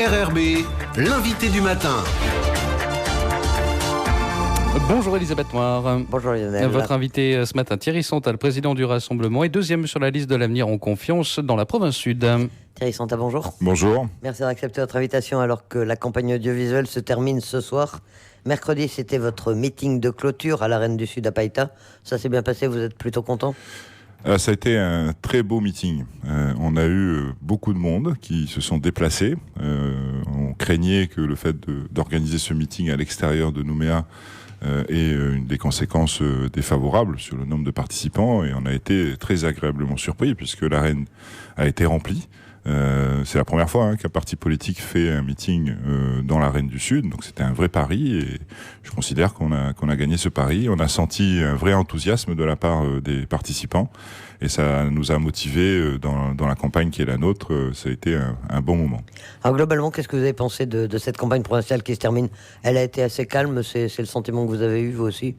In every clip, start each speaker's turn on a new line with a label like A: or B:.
A: RRB, l'invité du matin.
B: Bonjour Elisabeth Moir.
C: Bonjour Lionel.
B: Votre invité ce matin, Thierry Santa, le président du Rassemblement, est deuxième sur la liste de l'Avenir en Confiance dans la province sud.
C: Thierry Santa, bonjour.
D: Bonjour.
C: Merci d'avoir accepté notre invitation alors que la campagne audiovisuelle se termine ce soir. Mercredi, c'était votre meeting de clôture à l'Arène du Sud à Païta. Ça s'est bien passé, vous êtes plutôt content ?
D: Ça a été un très beau meeting. On a eu beaucoup de monde qui se sont déplacés. On craignait que le fait d'organiser ce meeting à l'extérieur de Nouméa ait des conséquences défavorables sur le nombre de participants. Et on a été très agréablement surpris puisque l'arène a été remplie. C'est la première fois qu'un parti politique fait un meeting dans l'arène du Sud, donc c'était un vrai pari et je considère qu'on a gagné ce pari. On a senti un vrai enthousiasme de la part des participants et ça nous a motivés dans la campagne qui est la nôtre. Ça a été un bon moment.
C: Alors globalement, qu'est-ce que vous avez pensé de cette campagne provinciale qui se termine ? Elle a été assez calme, c'est le sentiment que vous avez eu vous aussi ?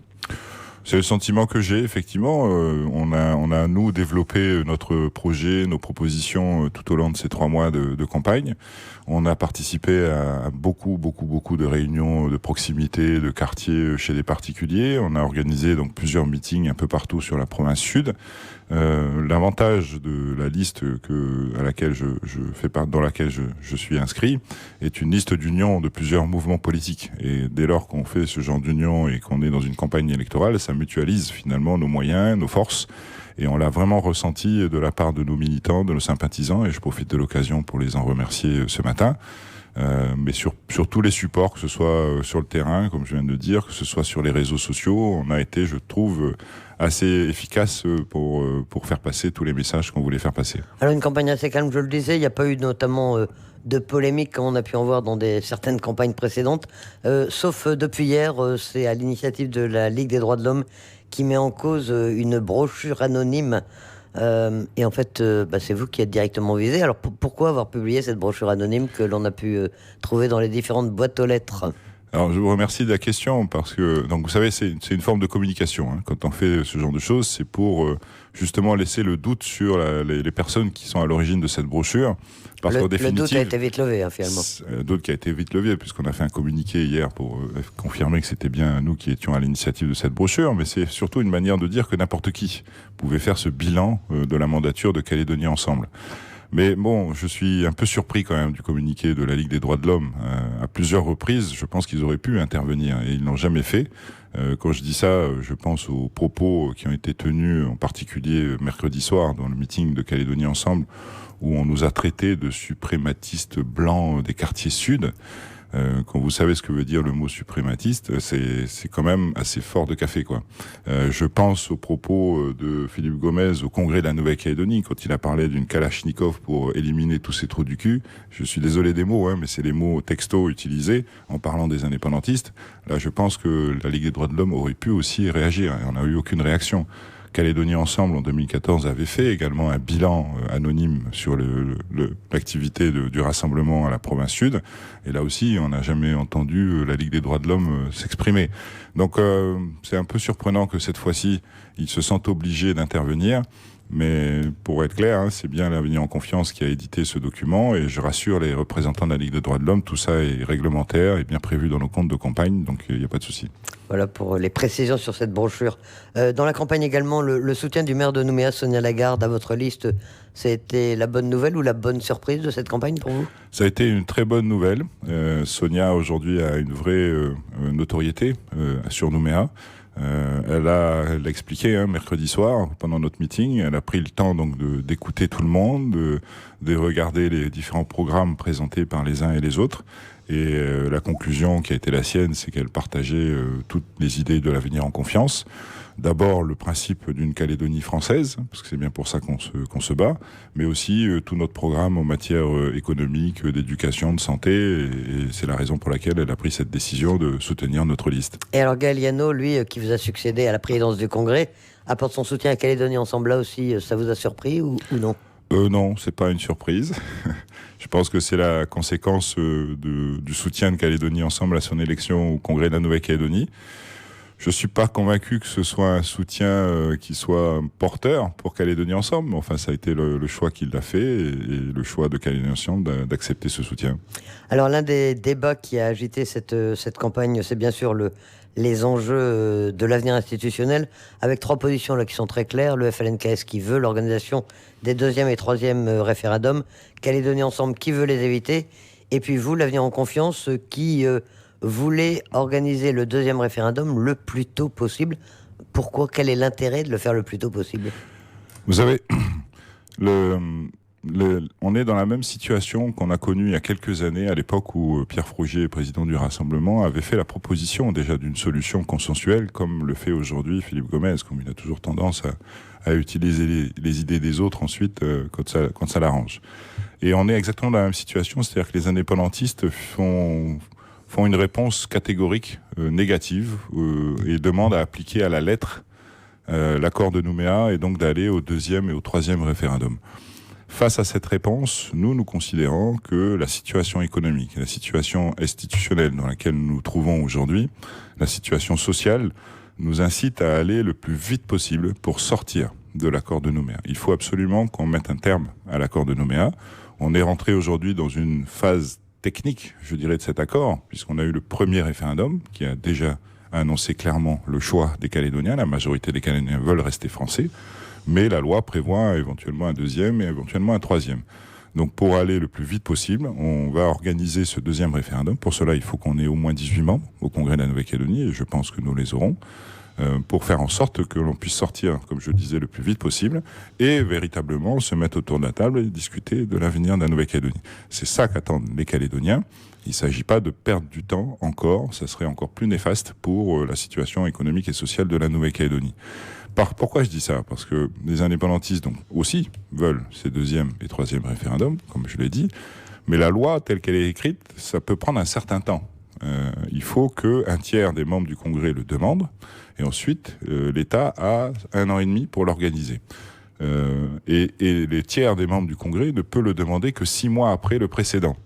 D: C'est le sentiment que j'ai, effectivement. On a, nous, développé notre projet, nos propositions tout au long de ces 3 mois de campagne. On a participé à beaucoup de réunions de proximité, de quartier chez des particuliers. On a organisé donc plusieurs meetings un peu partout sur la province sud. L'avantage de la liste dans laquelle je suis inscrit est une liste d'union de plusieurs mouvements politiques. Et dès lors qu'on fait ce genre d'union et qu'on est dans une campagne électorale, ça mutualise finalement nos moyens, nos forces. Et on l'a vraiment ressenti de la part de nos militants, de nos sympathisants. Et je profite de l'occasion pour les en remercier ce matin. Mais sur tous les supports, que ce soit sur le terrain, comme je viens de dire, que ce soit sur les réseaux sociaux, on a été, je trouve, assez efficace pour faire passer tous les messages qu'on voulait faire passer.
C: Alors une campagne assez calme, je le disais, il n'y a pas eu notamment de polémique comme on a pu en voir dans certaines campagnes précédentes, sauf depuis hier, c'est à l'initiative de la Ligue des droits de l'homme qui met en cause une brochure anonyme. Et en fait, c'est vous qui êtes directement visé. Alors pourquoi avoir publié cette brochure anonyme que l'on a pu trouver dans les différentes boîtes aux lettres ?
D: Alors, je vous remercie de la question parce que, donc, vous savez, c'est une forme de communication. Quand on fait ce genre de choses, c'est pour justement laisser le doute sur les personnes qui sont à l'origine de cette brochure. Parce qu'en définitive,
C: le doute a été vite levé, finalement.
D: Le doute qui a été vite levé, puisqu'on a fait un communiqué hier pour confirmer que c'était bien nous qui étions à l'initiative de cette brochure. Mais c'est surtout une manière de dire que n'importe qui pouvait faire ce bilan de la mandature de Calédonie Ensemble. Mais bon, je suis un peu surpris quand même du communiqué de la Ligue des droits de l'homme. À plusieurs reprises, je pense qu'ils auraient pu intervenir et ils n'ont jamais fait. Quand je dis ça, je pense aux propos qui ont été tenus, en particulier mercredi soir, dans le meeting de Calédonie Ensemble, où on nous a traités de suprématistes blancs des quartiers sud. Quand vous savez ce que veut dire le mot suprématiste, c'est quand même assez fort de café, quoi. Je pense aux propos de Philippe Gomez au congrès de la Nouvelle-Calédonie, quand il a parlé d'une Kalachnikov pour éliminer tous ces trous du cul. Je suis désolé des mots, mais c'est les mots texto utilisés en parlant des indépendantistes. Là, je pense que la Ligue des droits de l'homme aurait pu aussi réagir, et on n'a eu aucune réaction. Calédonie Ensemble, en 2014, avait fait également un bilan anonyme sur l'activité du rassemblement à la province sud. Et là aussi, on n'a jamais entendu la Ligue des droits de l'homme s'exprimer. Donc, c'est un peu surprenant que cette fois-ci, ils se sentent obligés d'intervenir. Mais pour être clair, c'est bien l'Avenir en Confiance qui a édité ce document et je rassure les représentants de la Ligue des droits de l'homme, tout ça est réglementaire et bien prévu dans nos comptes de campagne, donc il n'y a pas de souci.
C: Voilà pour les précisions sur cette brochure. Dans la campagne également, le soutien du maire de Nouméa, Sonia Lagarde, à votre liste, c'était la bonne nouvelle ou la bonne surprise de cette campagne pour vous ?
D: Ça a été une très bonne nouvelle. Sonia aujourd'hui a une vraie notoriété sur Nouméa. Elle l'a expliqué mercredi soir pendant notre meeting. Elle a pris le temps donc d'écouter tout le monde, de regarder les différents programmes présentés par les uns et les autres. Et la conclusion qui a été la sienne, c'est qu'elle partageait toutes les idées de l'Avenir en Confiance. D'abord, le principe d'une Calédonie française, parce que c'est bien pour ça qu'on se bat, mais aussi tout notre programme en matière économique, d'éducation, de santé, et c'est la raison pour laquelle elle a pris cette décision de soutenir notre liste.
C: Et alors Gaël Yano, lui, qui vous a succédé à la présidence du Congrès, apporte son soutien à Calédonie Ensemble là aussi, ça vous a surpris ou non ?
D: Non, c'est pas une surprise. Je pense que c'est la conséquence du soutien de Calédonie Ensemble à son élection au Congrès de la Nouvelle-Calédonie. Je suis pas convaincu que ce soit un soutien qui soit porteur pour Calédonie Ensemble. Mais enfin, ça a été le choix qu'il a fait et le choix de Calédonie Ensemble d'accepter ce soutien.
C: Alors l'un des débats qui a agité cette campagne, c'est bien sûr les enjeux de l'avenir institutionnel, avec trois positions là qui sont très claires. Le FLNKS qui veut l'organisation des deuxième et troisième référendums, Calédonie Ensemble qui veut les éviter, et puis vous, l'Avenir en Confiance, qui voulez organiser le deuxième référendum le plus tôt possible. Pourquoi? Quel est l'intérêt de le faire le plus tôt possible?
D: Vous savez, on est dans la même situation qu'on a connue il y a quelques années, à l'époque où Pierre Frogier, président du Rassemblement, avait fait la proposition déjà d'une solution consensuelle, comme le fait aujourd'hui Philippe Gomez, comme il a toujours tendance à utiliser les idées des autres ensuite quand ça l'arrange. Et on est exactement dans la même situation, c'est-à-dire que les indépendantistes font une réponse catégorique négative et demandent à appliquer à la lettre l'accord de Nouméa et donc d'aller au deuxième et au troisième référendum. Face à cette réponse, nous considérons que la situation économique, la situation institutionnelle dans laquelle nous nous trouvons aujourd'hui, la situation sociale, nous incite à aller le plus vite possible pour sortir de l'accord de Nouméa. Il faut absolument qu'on mette un terme à l'accord de Nouméa. On est rentré aujourd'hui dans une phase technique, je dirais, de cet accord, puisqu'on a eu le premier référendum qui a déjà annoncé clairement le choix des Calédoniens. La majorité des Calédoniens veulent rester français, mais la loi prévoit éventuellement un deuxième et éventuellement un troisième. Donc pour aller le plus vite possible, on va organiser ce deuxième référendum. Pour cela, il faut qu'on ait au moins 18 membres au Congrès de la Nouvelle-Calédonie, et je pense que nous les aurons, pour faire en sorte que l'on puisse sortir, comme je disais, le plus vite possible, et véritablement se mettre autour de la table et discuter de l'avenir de la Nouvelle-Calédonie. C'est ça qu'attendent les Calédoniens. Il ne s'agit pas de perdre du temps encore, ça serait encore plus néfaste pour la situation économique et sociale de la Nouvelle-Calédonie. Pourquoi je dis ça? Parce que les indépendantistes donc, aussi veulent ces deuxième et troisième référendums, comme je l'ai dit, mais la loi telle qu'elle est écrite, ça peut prendre un certain temps. Il faut qu'un tiers des membres du Congrès le demandent, et ensuite l'État a 1 an et demi pour l'organiser. Et les tiers des membres du Congrès ne peut le demander que 6 mois après le précédent.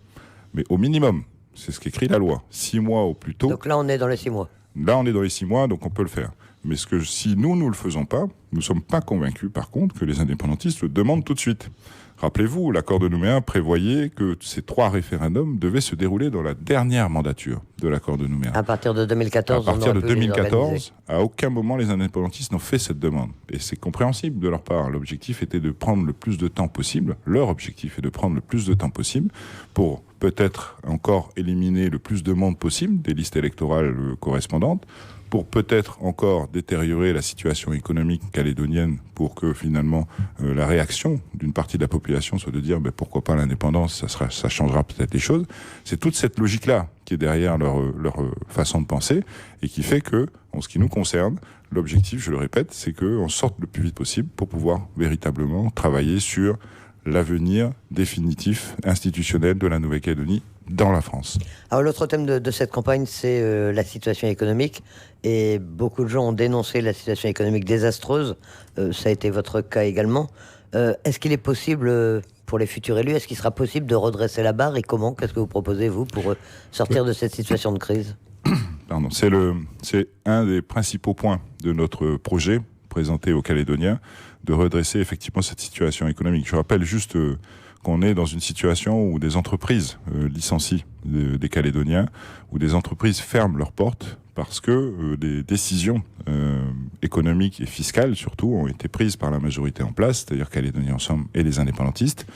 D: Mais au minimum, c'est ce qu'écrit la loi, 6 mois au plus tôt.
C: Donc là, on est dans les 6 mois.
D: Là, on est dans les 6 mois, donc on peut le faire. Mais si nous ne le faisons pas, nous ne sommes pas convaincus, par contre, que les indépendantistes le demandent tout de suite. Rappelez-vous, l'accord de Nouméa prévoyait que ces 3 référendums devaient se dérouler dans la dernière mandature de l'accord de Nouméa.
C: À partir de 2014,
D: à partir de 2014, à aucun moment les indépendantistes n'ont fait cette demande. Et c'est compréhensible de leur part. L'objectif était de prendre le plus de temps possible. Leur objectif est de prendre le plus de temps possible pour peut-être encore éliminer le plus de monde possible des listes électorales correspondantes, pour peut-être encore détériorer la situation économique calédonienne, pour que finalement la réaction d'une partie de la population soit de dire pourquoi pas l'indépendance, ça changera peut-être les choses. C'est toute cette logique-là qui est derrière leur façon de penser et qui fait que, en ce qui nous concerne, l'objectif, je le répète, c'est qu'on sorte le plus vite possible pour pouvoir véritablement travailler sur l'avenir définitif institutionnel de la Nouvelle-Calédonie dans la France.
C: Alors l'autre thème de cette campagne, c'est la situation économique. Et beaucoup de gens ont dénoncé la situation économique désastreuse. Ça a été votre cas également. Est-ce qu'il est possible, pour les futurs élus, est-ce qu'il sera possible de redresser la barre? Et comment? Qu'est-ce que vous proposez, vous, pour sortir de cette situation de crise?
D: Pardon, c'est un des principaux points de notre projet présenté aux Calédoniens, de redresser effectivement cette situation économique. Je rappelle juste qu'on est dans une situation où des entreprises licencient des Calédoniens, où des entreprises ferment leurs portes parce que des décisions économiques et fiscales, surtout, ont été prises par la majorité en place, c'est-à-dire Calédonie Ensemble et les indépendantistes,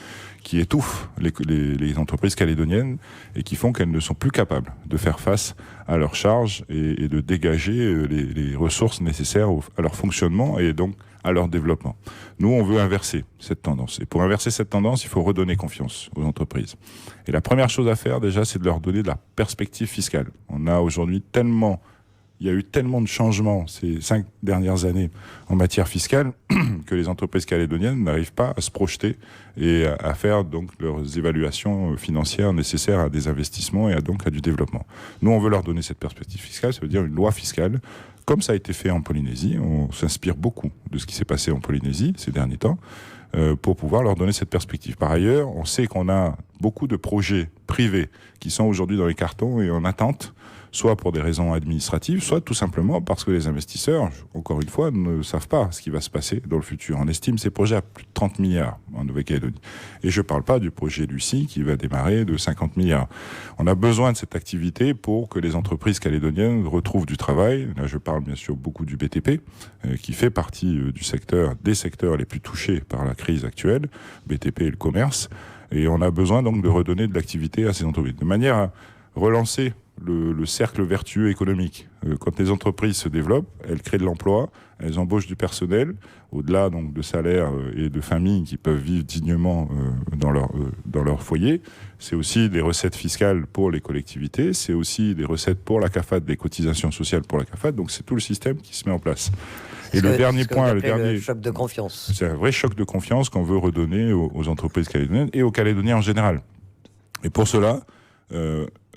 D: qui étouffent les entreprises calédoniennes et qui font qu'elles ne sont plus capables de faire face à leurs charges et de dégager les ressources nécessaires à leur fonctionnement et donc à leur développement. Nous, on veut inverser cette tendance. Et pour inverser cette tendance, il faut redonner confiance aux entreprises. Et la première chose à faire, déjà, c'est de leur donner de la perspective fiscale. On a aujourd'hui il y a eu tellement de changements ces 5 dernières années en matière fiscale que les entreprises calédoniennes n'arrivent pas à se projeter et à faire donc leurs évaluations financières nécessaires à des investissements et donc à du développement. Nous, on veut leur donner cette perspective fiscale, ça veut dire une loi fiscale, comme ça a été fait en Polynésie. On s'inspire beaucoup de ce qui s'est passé en Polynésie ces derniers temps pour pouvoir leur donner cette perspective. Par ailleurs, on sait qu'on a beaucoup de projets privés qui sont aujourd'hui dans les cartons et en attente soit pour des raisons administratives, soit tout simplement parce que les investisseurs, encore une fois, ne savent pas ce qui va se passer dans le futur. On estime ces projets à plus de 30 milliards en Nouvelle-Calédonie. Et je ne parle pas du projet Lucie qui va démarrer de 50 milliards. On a besoin de cette activité pour que les entreprises calédoniennes retrouvent du travail. Là, je parle bien sûr beaucoup du BTP, qui fait partie des secteurs les plus touchés par la crise actuelle, BTP et le commerce. Et on a besoin donc de redonner de l'activité à ces entreprises, de manière à relancer le cercle vertueux économique. Quand les entreprises se développent, elles créent de l'emploi, elles embauchent du personnel, au-delà donc de salaires et de familles qui peuvent vivre dignement dans leur foyer. C'est aussi des recettes fiscales pour les collectivités, c'est aussi des recettes pour la CAFAD, des cotisations sociales pour la CAFAD, donc c'est tout le système qui se met en place. Et le dernier point,
C: le choc de confiance.
D: C'est un vrai choc de confiance qu'on veut redonner aux entreprises calédoniennes et aux Calédoniens en général. Et pour cela,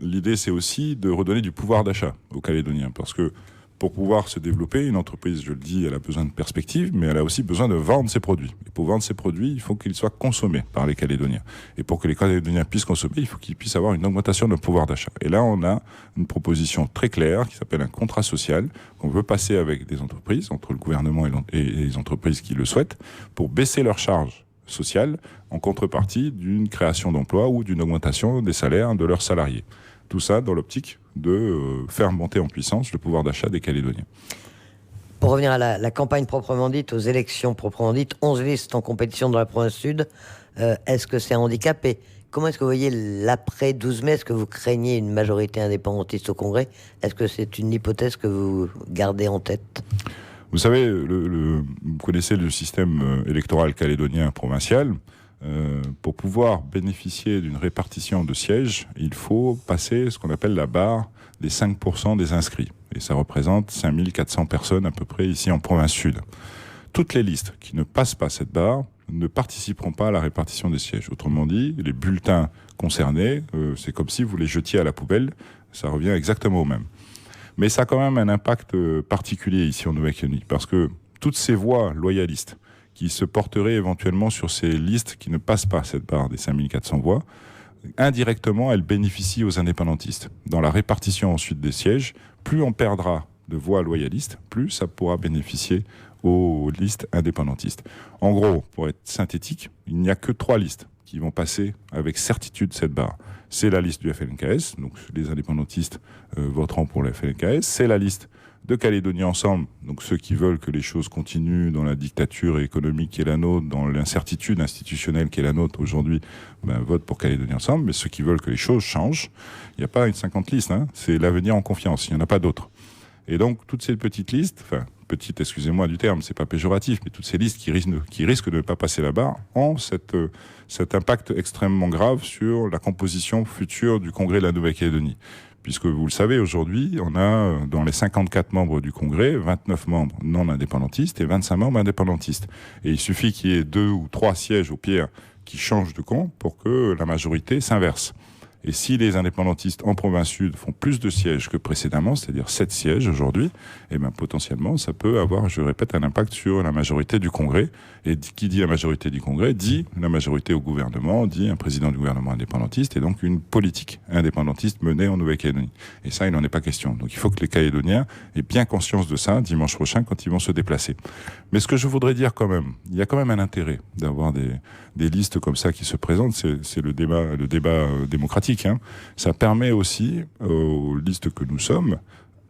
D: l'idée, c'est aussi de redonner du pouvoir d'achat aux Calédoniens. Parce que pour pouvoir se développer, une entreprise, je le dis, elle a besoin de perspectives, mais elle a aussi besoin de vendre ses produits. Et pour vendre ses produits, il faut qu'ils soient consommés par les Calédoniens. Et pour que les Calédoniens puissent consommer, il faut qu'ils puissent avoir une augmentation de pouvoir d'achat. Et là, on a une proposition très claire qui s'appelle un contrat social qu'on veut passer avec des entreprises, entre le gouvernement et les entreprises qui le souhaitent, pour baisser leurs charges sociales en contrepartie d'une création d'emplois ou d'une augmentation des salaires de leurs salariés. Tout ça dans l'optique de faire monter en puissance le pouvoir d'achat des Calédoniens.
C: Pour revenir à la campagne proprement dite, aux élections proprement dites, 11 listes en compétition dans la province sud, est-ce que c'est un handicap et comment est-ce que vous voyez l'après 12 mai? Est-ce que vous craignez une majorité indépendantiste au Congrès? Est-ce que c'est une hypothèse que vous gardez en tête?
D: Vous savez, vous connaissez le système électoral calédonien provincial. Pour pouvoir bénéficier d'une répartition de sièges, il faut passer ce qu'on appelle la barre des 5% des inscrits. Et ça représente 5400 personnes à peu près ici en province sud. Toutes les listes qui ne passent pas cette barre ne participeront pas à la répartition des sièges. Autrement dit, les bulletins concernés, c'est comme si vous les jetiez à la poubelle, ça revient exactement au même. Mais ça a quand même un impact particulier ici en Nouvelle-Calédonie, parce que toutes ces voix loyalistes qui se porteraient éventuellement sur ces listes qui ne passent pas cette barre des 5400 voix, indirectement, elles bénéficient aux indépendantistes. Dans la répartition ensuite des sièges, plus on perdra de voix loyalistes, plus ça pourra bénéficier aux listes indépendantistes. En gros, pour être synthétique, il n'y a que 3 listes qui vont passer avec certitude cette barre. C'est la liste du FLNKS, donc les indépendantistes voteront pour le FLNKS, c'est la liste de Calédonie Ensemble, donc ceux qui veulent que les choses continuent dans la dictature économique qui est la nôtre, dans l'incertitude institutionnelle qui est la nôtre aujourd'hui, votent pour Calédonie Ensemble, mais ceux qui veulent que les choses changent, il n'y a pas une 50 listes, c'est l'avenir en confiance, il n'y en a pas d'autres. Et donc toutes ces petites listes, petites, excusez-moi du terme, c'est pas péjoratif, mais toutes ces listes qui risquent de ne pas passer la barre ont cet impact extrêmement grave sur la composition future du Congrès de la Nouvelle-Calédonie. Puisque vous le savez, aujourd'hui, on a dans les 54 membres du Congrès, 29 membres non indépendantistes et 25 membres indépendantistes. Et il suffit qu'il y ait 2 ou 3 sièges au pire qui changent de camp pour que la majorité s'inverse. Et si les indépendantistes en province sud font plus de sièges que précédemment, c'est-à-dire 7 sièges aujourd'hui, potentiellement, ça peut avoir, je répète, un impact sur la majorité du Congrès. Et qui dit la majorité du Congrès, dit la majorité au gouvernement, dit un président du gouvernement indépendantiste, et donc une politique indépendantiste menée en Nouvelle-Calédonie. Et ça, il n'en est pas question. Donc il faut que les Calédoniens aient bien conscience de ça dimanche prochain quand ils vont se déplacer. Mais ce que je voudrais dire quand même, il y a quand même un intérêt d'avoir des listes comme ça qui se présentent, c'est le débat démocratique. Ça permet aussi aux listes que nous sommes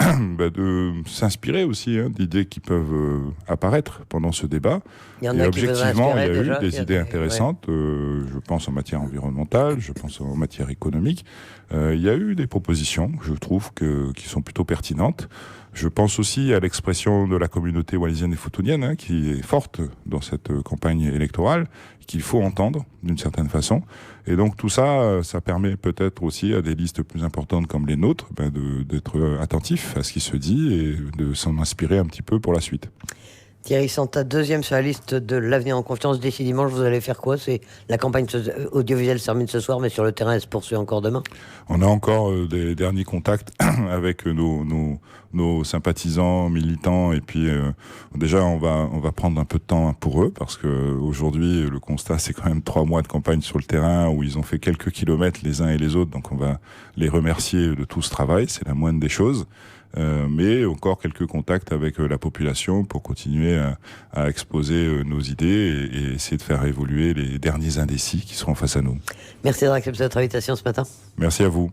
D: de s'inspirer aussi d'idées qui peuvent apparaître pendant ce débat.
C: Il y en a
D: objectivement, il y a
C: déjà,
D: eu des idées intéressantes. Je pense en matière environnementale, je pense en matière économique. Il y a eu des propositions, je trouve, qui sont plutôt pertinentes. Je pense aussi à l'expression de la communauté wallisienne et futunienne, qui est forte dans cette campagne électorale, qu'il faut entendre d'une certaine façon. Et donc tout ça, ça permet peut-être aussi à des listes plus importantes comme les nôtres d'être attentifs à ce qui se dit et de s'en inspirer un petit peu pour la suite.
C: Thierry Santa, deuxième sur la liste de l'avenir en confiance. D'ici dimanche, vous allez faire quoi? C'est la campagne audiovisuelle se termine ce soir, mais sur le terrain, elle se poursuit encore demain.
D: On a encore des derniers contacts avec nos sympathisants, militants, et puis déjà on va prendre un peu de temps pour eux, parce que aujourd'hui le constat c'est quand même 3 mois de campagne sur le terrain où ils ont fait quelques kilomètres les uns et les autres, donc on va les remercier de tout ce travail, c'est la moindre des choses. Mais encore quelques contacts avec la population pour continuer à exposer nos idées et essayer de faire évoluer les derniers indécis qui seront face à nous.
C: Merci d'avoir accepté notre invitation ce matin.
D: Merci à vous.